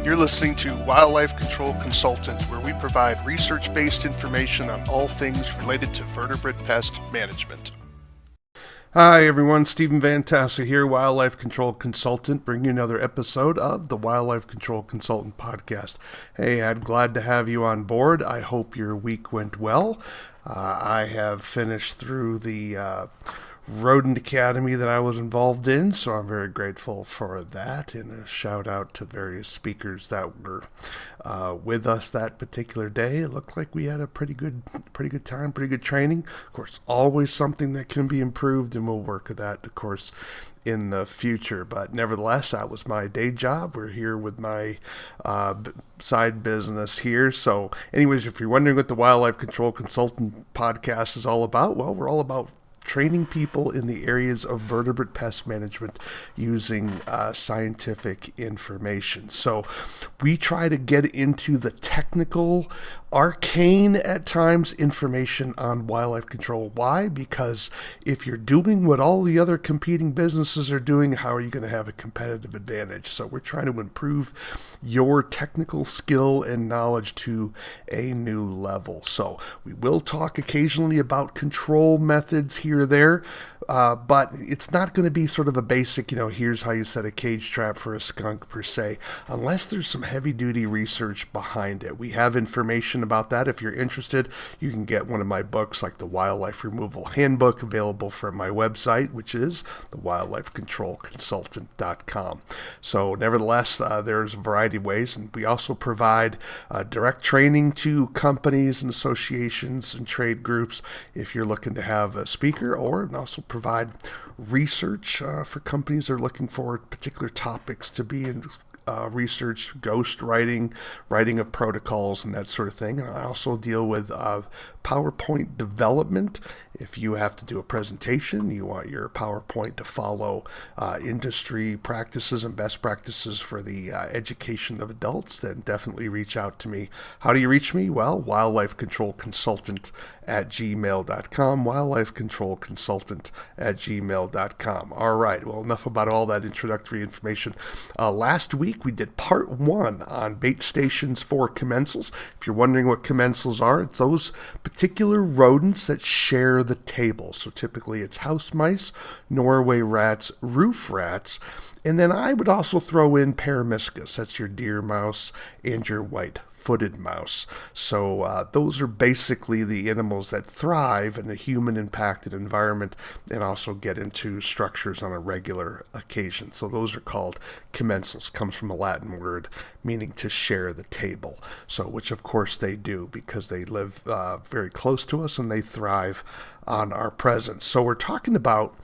You're listening to Wildlife Control Consultant, where we provide research-based information on all things related to vertebrate pest management. Hi everyone, Stephen Vantassel here, Wildlife Control Consultant, bringing you another episode of the Wildlife Control Consultant podcast. Hey, I'm glad to have you on board. I hope your week went well. I have finished through the Rodent Academy that I was involved in, so I'm very grateful for that, and a shout out to various speakers that were with us that particular day. It looked like we had a pretty good time, pretty good training. Of course, always something that can be improved, and we'll work at that, of course, in the future. But nevertheless, that was my day job. We're here with my side business here. So anyways, if you're wondering what the Wildlife Control Consultant podcast is all about, well, we're all about training people in the areas of vertebrate pest management using scientific information. So we try to get into the technical, arcane at times information on wildlife control. Why? Because if you're doing what all the other competing businesses are doing, how are you going to have a competitive advantage? So we're trying to improve your technical skill and knowledge to a new level. So we will talk occasionally about control methods here or there, but it's not going to be sort of a basic, here's how you set a cage trap for a skunk per se, unless there's some heavy-duty research behind it. We have information about that. If you're interested, you can get one of my books, like the Wildlife Removal Handbook, available from my website, which is thewildlifecontrolconsultant.com. So nevertheless, there's a variety of ways, and we also provide direct training to companies and associations and trade groups if you're looking to have a speaker, or also provide research for companies that are looking for particular topics to be in research, ghost writing of protocols, and that sort of thing. And I also deal with PowerPoint development. If you have to do a presentation, you want your PowerPoint to follow industry practices and best practices for the education of adults, then definitely reach out to me. How do you reach me? Well, wildlifecontrolconsultant@gmail.com, wildlifecontrolconsultant@gmail.com. All right, well, enough about all that introductory information. Last week, we did part 1 on bait stations for commensals. If you're wondering what commensals are, it's those particular rodents that share the table. So typically it's house mice, Norway rats, roof rats, and then I would also throw in Peromyscus. That's your deer mouse and your white-footed mouse. So those are basically the animals that thrive in a human-impacted environment and also get into structures on a regular occasion. So those are called commensals. Comes from a Latin word meaning to share the table. So which of course they do, because they live very close to us and they thrive on our presence. So we're talking about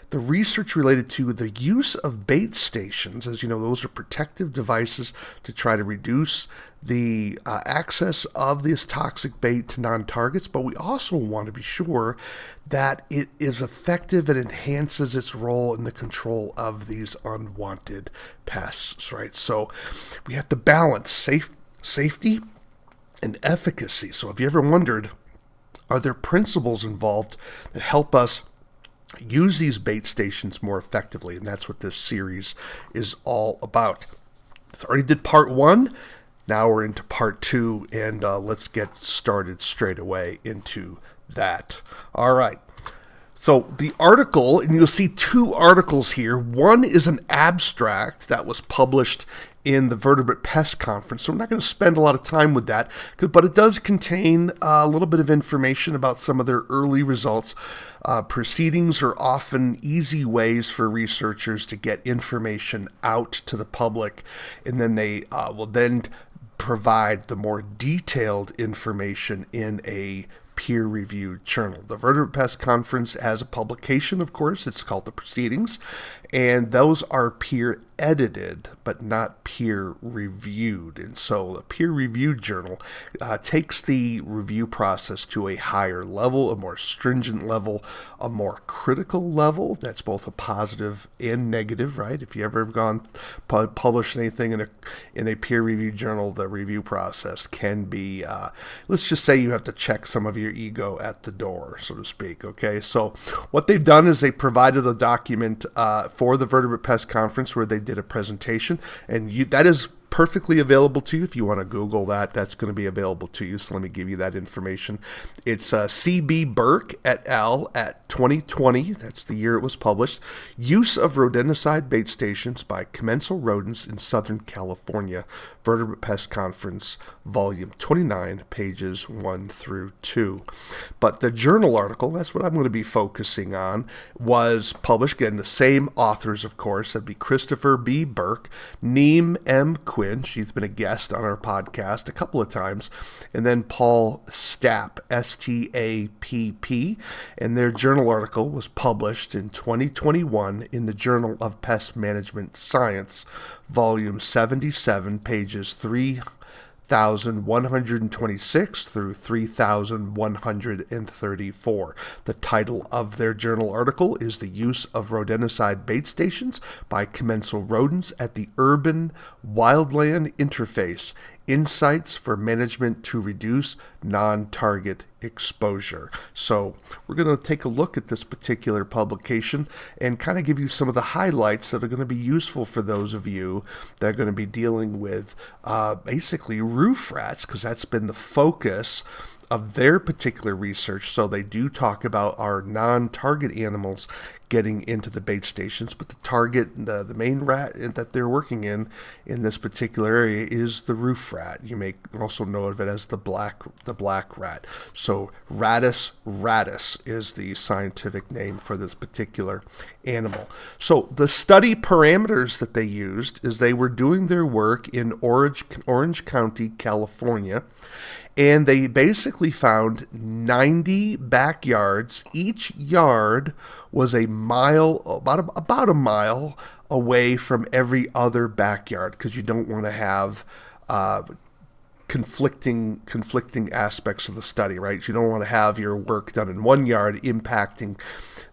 the research related to the use of bait stations. As you know, those are protective devices to try to reduce the access of this toxic bait to non-targets, but we also want to be sure that it is effective and enhances its role in the control of these unwanted pests, right? So we have to balance safety and efficacy. So if you ever wondered, are there principles involved that help us use these bait stations more effectively? And that's what this series is all about. So already did part 1. Now we're into part 2, and let's get started straight away into that. All right. So the article, and you'll see 2 articles here. One is an abstract that was published in the Vertebrate Pest Conference, so I'm not going to spend a lot of time with that, but it does contain a little bit of information about some of their early results. Proceedings are often easy ways for researchers to get information out to the public, and then they will then provide the more detailed information in a peer-reviewed journal. The Vertebrate Pest Conference has a publication, of course. It's called the Proceedings, and those are peer-edited, but not peer-reviewed. And so the peer-reviewed journal takes the review process to a higher level, a more stringent level, a more critical level. That's both a positive and negative, right? If you ever have gone published anything in a peer-reviewed journal, the review process can be, let's just say you have to check some of your ego at the door, so to speak, okay? So what they've done is they provided a document for the Vertebrate Pest Conference where they did a presentation, and that is perfectly available to you. If you want to Google that, that's going to be available to you. So let me give you that information. It's C.B. Burke et al. At 2020. That's the year it was published. Use of rodenticide bait stations by commensal rodents in Southern California. Vertebrate Pest Conference, Volume 29, pages 1 through 2. But the journal article, that's what I'm going to be focusing on, was published, again, the same authors, of course. That'd be Christopher B. Burke, Niamh M. Quinn, she's been a guest on our podcast a couple of times, and then Paul Stapp, S-T-A-P-P, and their journal article was published in 2021 in the Journal of Pest Management Science, Volume 77, pages 3,126 through 3,134. The title of their journal article is The Use of Rodenticide Bait Stations by Commensal Rodents at the Urban-Wildland Interface. Insights for Management to Reduce Non-Target Exposure. So we're going to take a look at this particular publication and kind of give you some of the highlights that are going to be useful for those of you that are going to be dealing with basically roof rats, because that's been the focus of their particular research. So they do talk about our non-target animals getting into the bait stations, but the target, the main rat that they're working in this particular area is the roof rat. You may also know of it as the black rat. So Rattus is the scientific name for this particular animal. So the study parameters that they used is they were doing their work in Orange County, California, and they basically found 90 backyards. Each yard was a mile, about a mile away from every other backyard, because you don't want to have conflicting aspects of the study, right? You don't want to have your work done in one yard impacting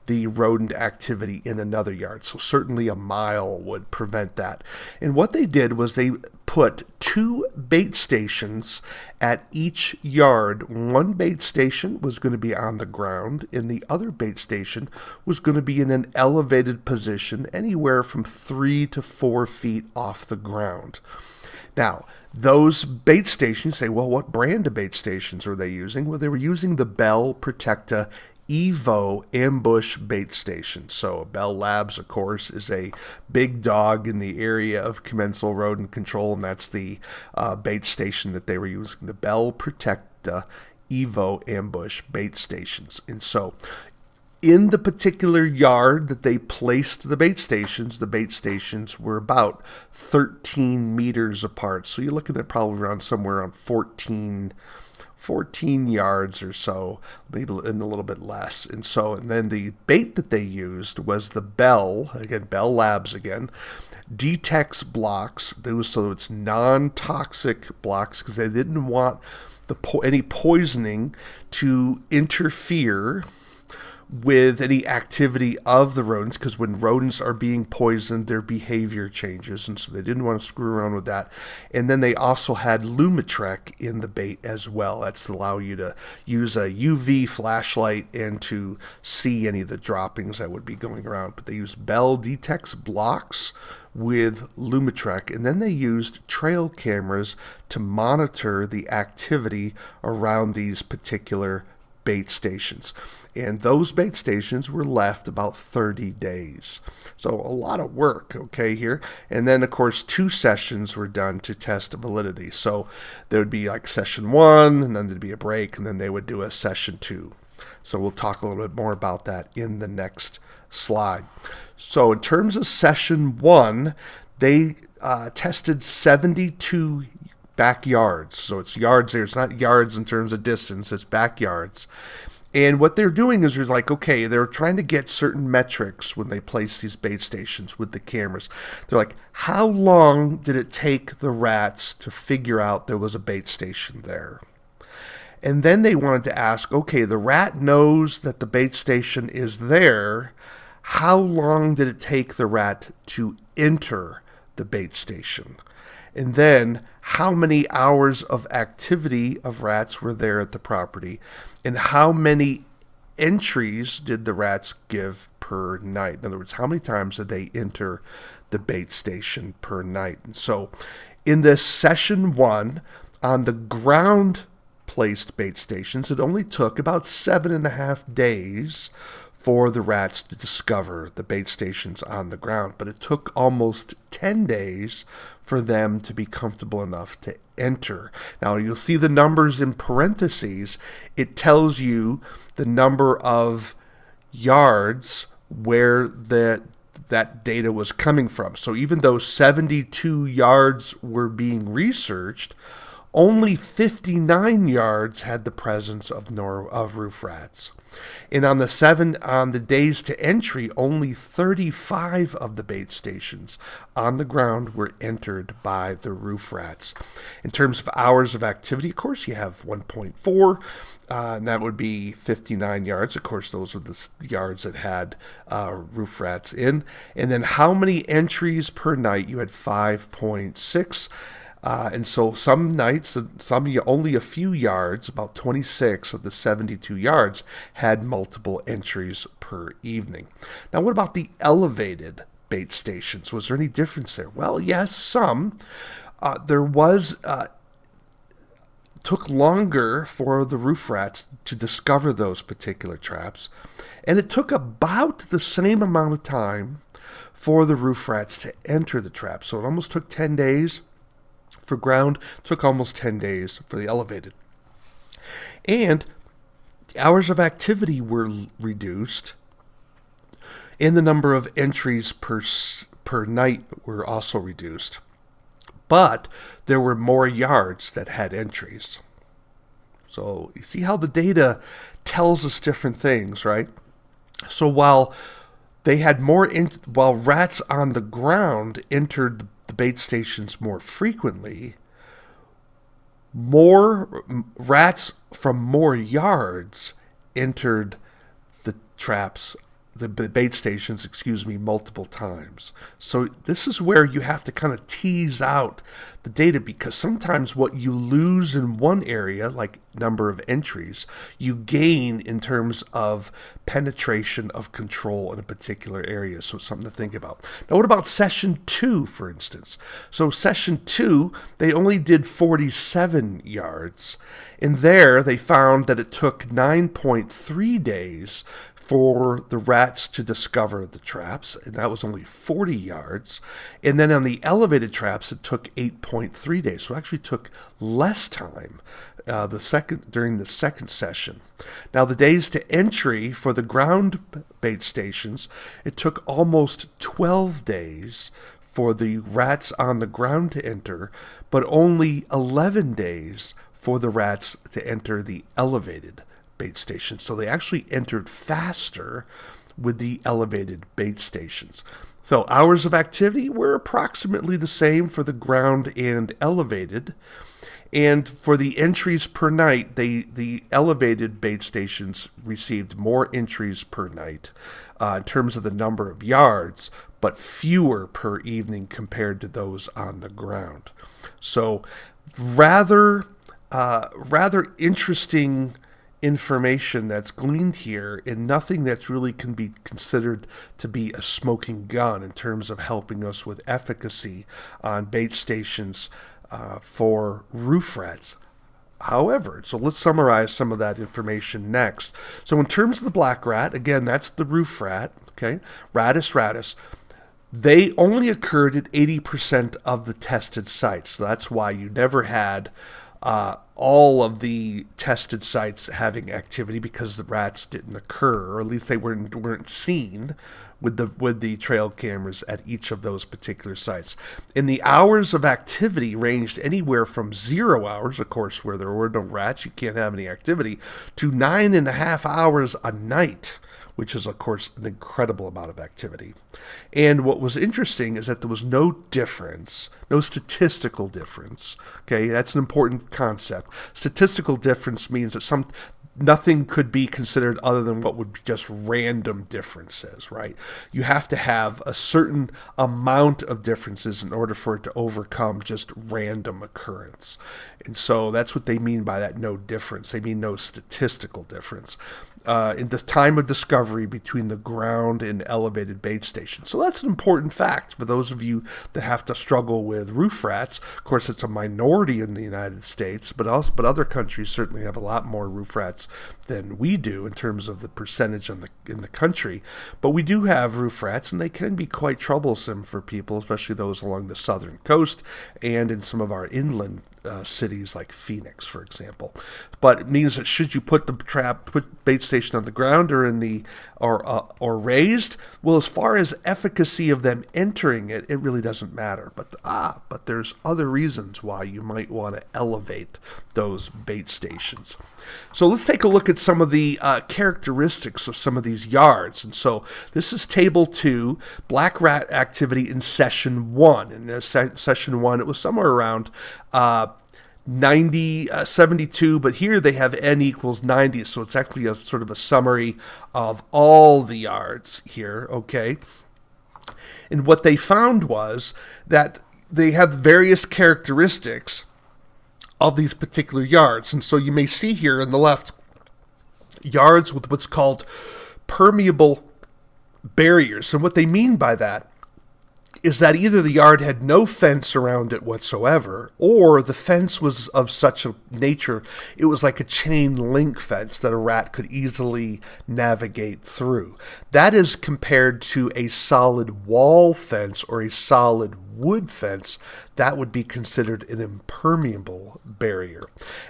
the rodent activity in another yard. So certainly a mile would prevent that. And what they did was they put 2 bait stations at each yard. One bait station was going to be on the ground, and the other bait station was going to be in an elevated position, anywhere from 3 to 4 feet off the ground. Now, those bait stations, say, well, what brand of bait stations are they using? Well, they were using the Bell Protecta Evo ambush bait station. So Bell Labs, of course, is a big dog in the area of commensal rodent control, and that's the bait station that they were using, the Bell Protecta Evo ambush bait stations. And so in the particular yard that they placed the bait stations were about 13 meters apart. So you're looking at probably around somewhere around 14 yards or so, maybe a little bit less. And then the bait that they used was the Bell Labs again, Detex blocks. So it's non-toxic blocks, because they didn't want any poisoning to interfere with any activity of the rodents, because when rodents are being poisoned, their behavior changes, and so they didn't want to screw around with that. And then they also had Lumitrec in the bait as well. That's to allow you to use a UV flashlight and to see any of the droppings that would be going around. But they used Bell Detex blocks with Lumitrec, and then they used trail cameras to monitor the activity around these particular bait stations. And those bait stations were left about 30 days. So a lot of work, okay, here. And then, of course, 2 sessions were done to test validity. So there would be like session 1, and then there'd be a break, and then they would do a session 2. So we'll talk a little bit more about that in the next slide. So in terms of session 1, they tested 72 backyards. So it's yards there. It's not yards in terms of distance. It's backyards. And what they're doing is they're like, okay, they're trying to get certain metrics when they place these bait stations with the cameras. They're like, how long did it take the rats to figure out there was a bait station there? And then they wanted to ask, okay, the rat knows that the bait station is there. How long did it take the rat to enter the bait station? And then how many hours of activity of rats were there at the property, and how many entries did the rats give per night? In other words, how many times did they enter the bait station per night? And so In this session 1, on the ground-placed bait stations, it only took about 7.5 days for the rats to discover the bait stations on the ground, but it took almost 10 days for them to be comfortable enough to enter. Now, you'll see the numbers in parentheses. It tells you the number of yards where that data was coming from. So even though 72 yards were being researched, only 59 yards had the presence of roof rats. And on the days to entry, only 35 of the bait stations on the ground were entered by the roof rats. In terms of hours of activity, of course, you have 1.4, and that would be 59 yards. Of course, those were the yards that had roof rats in. And then how many entries per night? You had 5.6. And so some nights, only a few yards, about 26 of the 72 yards, had multiple entries per evening. Now, what about the elevated bait stations? Was there any difference there? Well, yes, some. Took longer for the roof rats to discover those particular traps, and it took about the same amount of time for the roof rats to enter the trap. So it almost took 10 days. For ground, took almost 10 days for the elevated. And the hours of activity were reduced, and the number of entries per night were also reduced. But there were more yards that had entries. So you see how the data tells us different things, right? So while they had while rats on the ground entered the bait stations more frequently, more rats from more yards entered the traps, the bait stations, multiple times. So this is where you have to kind of tease out the data, because sometimes what you lose in one area, like number of entries, you gain in terms of penetration of control in a particular area. So it's something to think about. Now, what about session 2, for instance? So session 2, they only did 47 yards. And there they found that it took 9.3 days for the rats to discover the traps, and that was only 40 yards. And then on the elevated traps, it took 8.3 days. So it actually took less time during the second session. Now, the days to entry for the ground bait stations, it took almost 12 days for the rats on the ground to enter, but only 11 days for the rats to enter the elevated bait stations. So they actually entered faster with the elevated bait stations. So hours of activity were approximately the same for the ground and elevated. And for the entries per night, the elevated bait stations received more entries per night in terms of the number of yards, but fewer per evening compared to those on the ground. So rather interesting information that's gleaned here, and nothing that's really can be considered to be a smoking gun in terms of helping us with efficacy on bait stations for roof rats. However, so let's summarize some of that information next. So in terms of the black rat, again, that's the roof rat, okay? Rattus. They only occurred at 80% of the tested sites. So that's why you never had all of the tested sites having activity, because the rats didn't occur, or at least they weren't seen with the trail cameras at each of those particular sites. And the hours of activity ranged anywhere from 0 hours, of course, where there were no rats, you can't have any activity, to 9.5 hours a night, which is, of course, an incredible amount of activity. And what was interesting is that there was no difference, no statistical difference. Okay, that's an important concept. Statistical difference means that nothing could be considered other than what would be just random differences, right? You have to have a certain amount of differences in order for it to overcome just random occurrence. And so that's what they mean by that no difference. They mean no statistical difference. in the time of discovery between the ground and elevated bait stations. So that's an important fact for those of you that have to struggle with roof rats. Of course, it's a minority in the United States, but other countries certainly have a lot more roof rats than we do in terms of the percentage in the country. But we do have roof rats, and they can be quite troublesome for people, especially those along the southern coast and in some of our inland cities like Phoenix, for example. But it means that should you put bait station on the ground or in the or raised, well, as far as efficacy of them entering it, it really doesn't matter. But there's other reasons why you might want to elevate those bait stations. So let's take a look at some of the characteristics of some of these yards. And so this is Table 2, black rat activity in Session 1. In Session 1, it was somewhere around 72, but here they have n equals 90, so it's actually a sort of a summary of all the yards here, okay? And what they found was that they have various characteristics of these particular yards. And so you may see here on the left yards with what's called permeable barriers. And what they mean by that is that either the yard had no fence around it whatsoever, or the fence was of such a nature, it was like a chain link fence that a rat could easily navigate through. That is compared to a solid wall fence or a solid wood fence. That would be considered an impermeable barrier.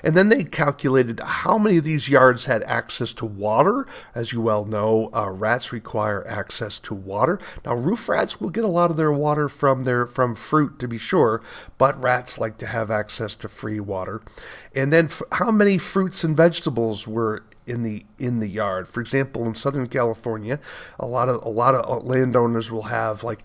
And then they calculated how many of these yards had access to water. As you well know, rats require access to water. Now, roof rats will get a lot of their water from fruit, to be sure, but rats like to have access to free water. And then how many fruits and vegetables were in the yard. For example, in Southern California, a lot of landowners will have, like,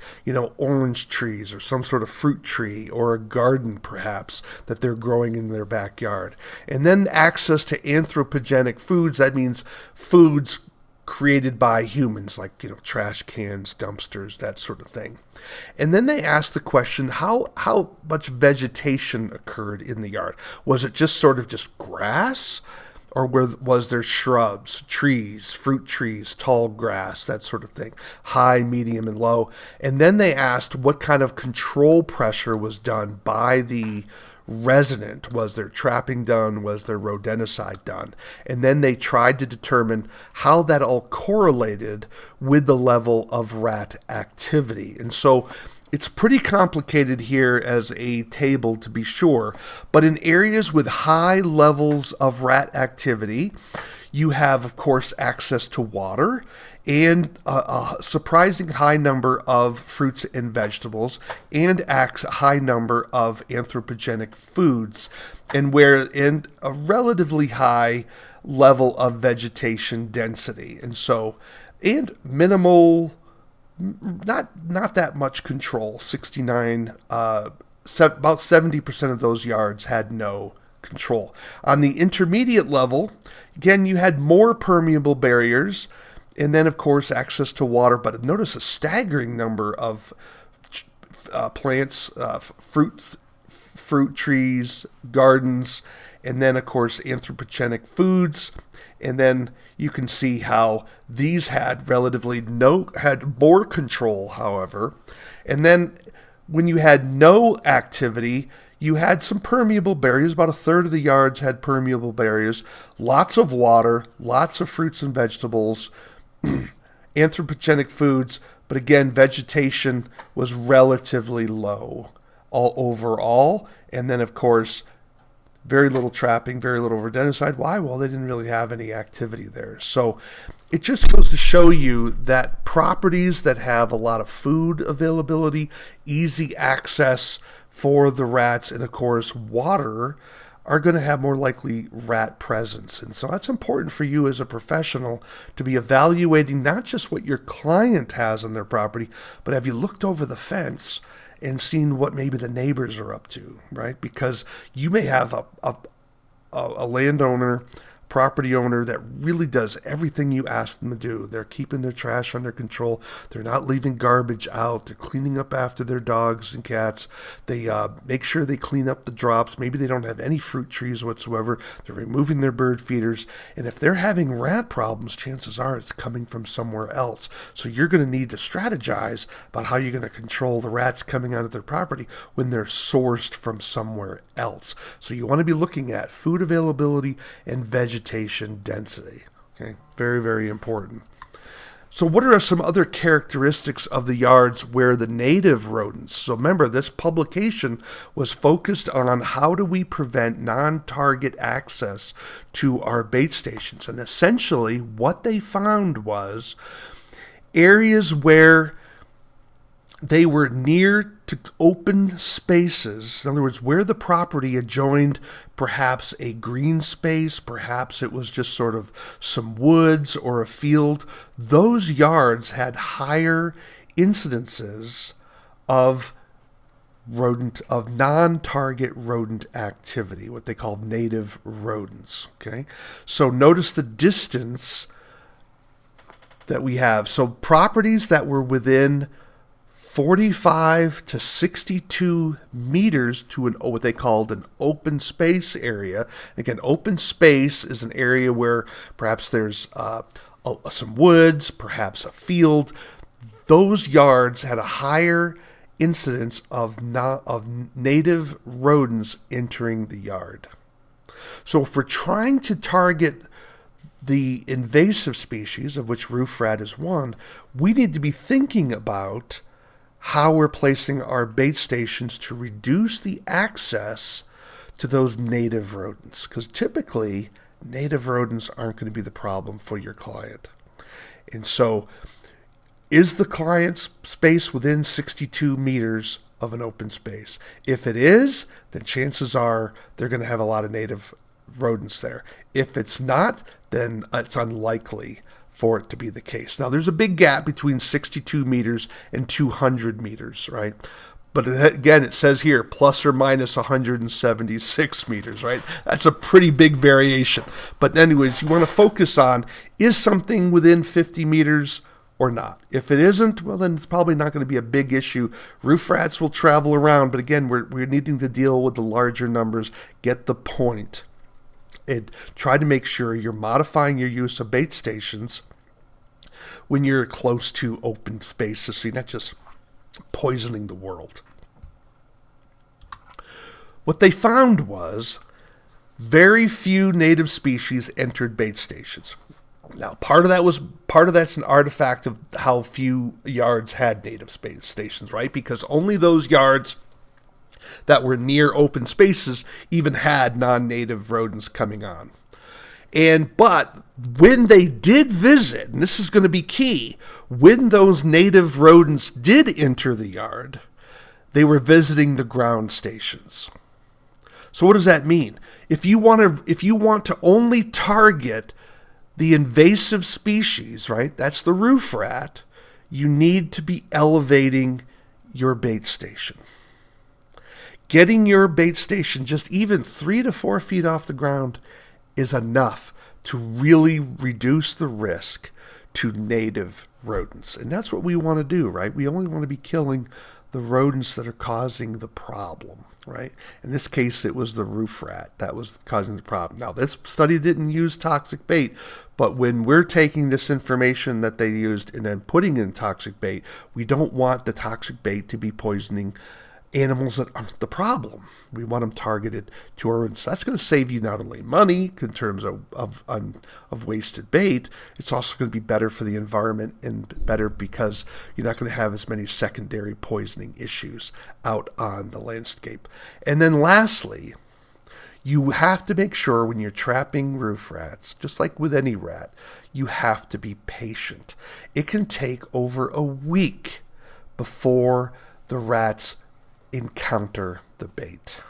orange trees or some sort of fruit tree or a garden perhaps that they're growing in their backyard. And then access to anthropogenic foods. That means foods created by humans, like trash cans, dumpsters, that sort of thing. And then they asked the question, how much vegetation occurred in the yard? Was it just sort of just grass? Or was there shrubs, trees, fruit trees, tall grass, that sort of thing, high, medium, and low? And then they asked what kind of control pressure was done by the resident. Was there trapping done? Was there rodenticide done? And then they tried to determine how that all correlated with the level of rat activity. And so it's pretty complicated here as a table, to be sure, but in areas with high levels of rat activity, you have, of course, access to water and a surprising high number of fruits and vegetables and a high number of anthropogenic foods, and a relatively high level of vegetation density. And minimal, not that much control. 69, about 70% of those yards had no control. On the intermediate level, again, you had more permeable barriers, and then, of course, access to water. But notice a staggering number of plants, fruit trees, gardens, and then, of course, anthropogenic foods. And then you can see how these had had more control, however. And then when you had no activity, you had some permeable barriers. About a third of the yards had permeable barriers, lots of water, lots of fruits and vegetables, anthropogenic foods, but again, vegetation was relatively low all overall. And then, of course, very little trapping, very little rodenticide. Why? Well, they didn't really have any activity there. So it just goes to show you that properties that have a lot of food availability, easy access for the rats, and of course water, are going to have more likely rat presence. And so that's important for you as a professional to be evaluating not just what your client has on their property, but have you looked over the fence and seen what maybe the neighbors are up to, right? Because you may have a landowner property owner that really does everything you ask them to do. They're keeping their trash under control. They're not leaving garbage out. They're cleaning up after their dogs and cats. They make sure they clean up the drops. Maybe they don't have any fruit trees whatsoever. They're removing their bird feeders. And if they're having rat problems, chances are it's coming from somewhere else. So you're going to need to strategize about how you're going to control the rats coming out of their property when they're sourced from somewhere else. So you want to be looking at food availability and vegetation density. Okay, very, very important. So what are some other characteristics of the yards where the native rodents? So remember, this publication was focused on how do we prevent non-target access to our bait stations. And essentially what they found was areas where they were near to open spaces. In other words, where the property adjoined perhaps a green space, perhaps it was just sort of some woods or a field, those yards had higher incidences of non-target rodent activity, what they call native rodents. Okay, so notice the distance that we have. So properties that were within 45 to 62 meters to what they called an open space area. Again, open space is an area where perhaps there's some woods, perhaps a field. Those yards had a higher incidence of native rodents entering the yard. So if we're trying to target the invasive species, of which roof rat is one, we need to be thinking about how we're placing our bait stations to reduce the access to those native rodents. Because typically, native rodents aren't going to be the problem for your client. And so, is the client's space within 62 meters of an open space? If it is, then chances are they're going to have a lot of native rodents there. If it's not, then it's unlikely for it to be the case. Now, there's a big gap between 62 meters and 200 meters, right? But again, it says here, plus or minus 176 meters, right? That's a pretty big variation. But anyways, you want to focus on, is something within 50 meters or not? If it isn't, well, then it's probably not going to be a big issue. Roof rats will travel around, but again, we're needing to deal with the larger numbers. Get the point. And try to make sure you're modifying your use of bait stations when you're close to open spaces, so you're not just poisoning the world. What they found was very few native species entered bait stations. Now, part of that's an artifact of how few yards had native bait stations, right? Because only those yards that were near open spaces even had non-native rodents coming on. But when they did visit, and this is going to be key, when those native rodents did enter the yard, they were visiting the ground stations. So what does that mean? If you want to only target the invasive species, right? That's the roof rat. You need to be elevating your bait station. Getting your bait station just even 3 to 4 feet off the ground is enough to really reduce the risk to native rodents. And that's what we want to do, right? We only want to be killing the rodents that are causing the problem, right? In this case, it was the roof rat that was causing the problem. Now, this study didn't use toxic bait, but when we're taking this information that they used and then putting in toxic bait, we don't want the toxic bait to be poisoning animals that aren't the problem. We want them targeted to our rodents. That's going to save you not only money in terms of wasted bait, it's also going to be better for the environment and better because you're not going to have as many secondary poisoning issues out on the landscape. And then lastly, you have to make sure when you're trapping roof rats, just like with any rat, you have to be patient. It can take over a week before the rats encounter the bait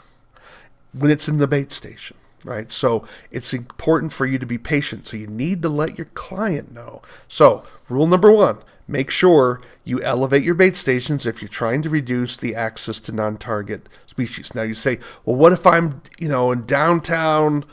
when it's in the bait station, right? So it's important for you to be patient. So you need to let your client know. So rule number 1, make sure you elevate your bait stations if you're trying to reduce the access to non-target species. Now you say, well, what if I'm, in downtown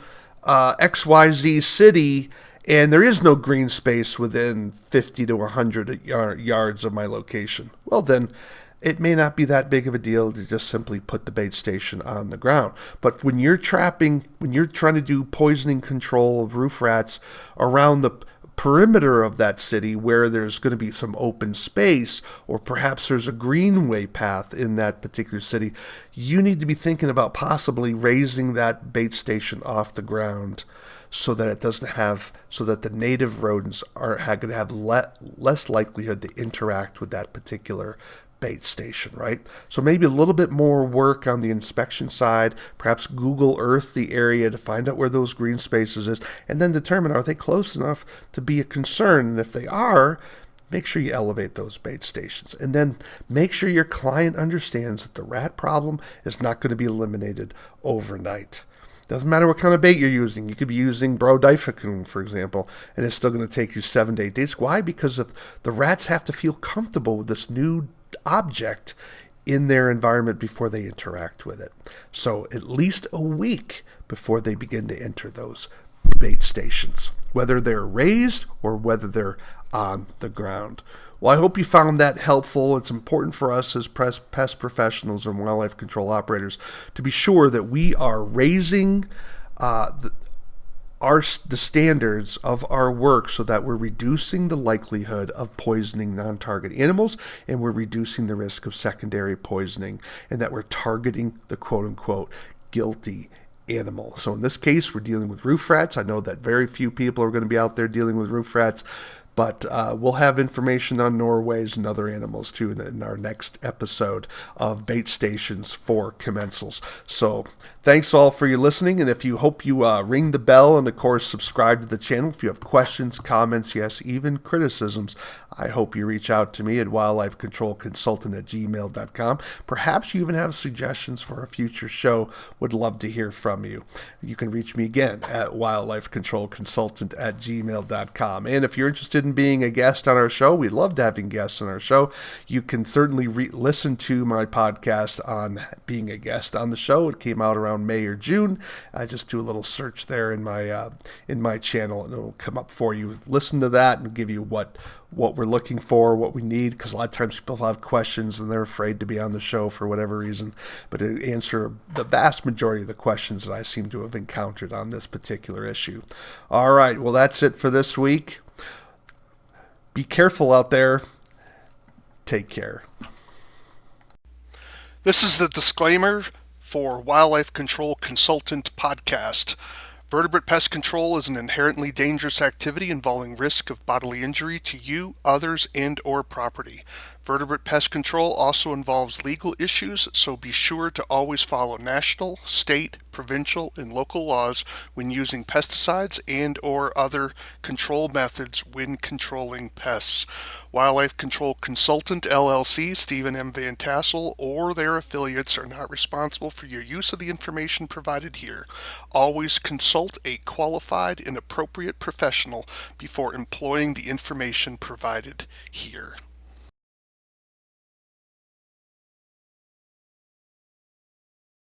XYZ city and there is no green space within 50 to 100 yards of my location, well then, it may not be that big of a deal to just simply put the bait station on the ground. But when you're trying to do poisoning control of roof rats around the perimeter of that city where there's going to be some open space, or perhaps there's a greenway path in that particular city, you need to be thinking about possibly raising that bait station off the ground so that it doesn't have, so that the native rodents are going to have less likelihood to interact with that particular bait station, right? So maybe a little bit more work on the inspection side, perhaps Google Earth the area to find out where those green spaces is, and then determine, are they close enough to be a concern? And if they are, make sure you elevate those bait stations. And then make sure your client understands that the rat problem is not going to be eliminated overnight. Doesn't matter what kind of bait you're using. You could be using brodifacoum, for example, and it's still going to take you 7 to 8 days. Why? Because the rats have to feel comfortable with this new object in their environment before they interact with it. So at least a week before they begin to enter those bait stations, whether they're raised or whether they're on the ground. Well, I hope you found that helpful. It's important for us as pest professionals and wildlife control operators to be sure that we are raising the standards of our work so that we're reducing the likelihood of poisoning non-target animals, and we're reducing the risk of secondary poisoning, and that we're targeting the quote-unquote guilty animal. So in this case, we're dealing with roof rats. I know that very few people are going to be out there dealing with roof rats, but we'll have information on Norways and other animals too in our next episode of bait stations for commensals. So thanks all for your listening, and if you hope you ring the bell and of course subscribe to the channel. If you have questions, comments, yes, even criticisms, I hope you reach out to me at wildlifecontrolconsultant@gmail.com. Perhaps you even have suggestions for a future show. Would love to hear from you. You can reach me again at wildlifecontrolconsultant@gmail.com. And if you're interested in being a guest on our show, we love having guests on our show. You can certainly listen to my podcast on being a guest on the show. It came out around May or June. I just do a little search there in my channel, and it'll come up for you. Listen to that and give you what we're looking for, what we need, because a lot of times people have questions and they're afraid to be on the show for whatever reason, but it answer the vast majority of the questions that I seem to have encountered on this particular issue. All right, well, that's it for this week. Be careful out there. Take care. This is the disclaimer for Wildlife Control Consultant Podcast. Vertebrate pest control is an inherently dangerous activity involving risk of bodily injury to you, others, and/or property. Vertebrate pest control also involves legal issues, so be sure to always follow national, state, provincial, and local laws when using pesticides and/or other control methods when controlling pests. Wildlife Control Consultant LLC, Stephen M. Vantassel, or their affiliates are not responsible for your use of the information provided here. Always consult a qualified and appropriate professional before employing the information provided here.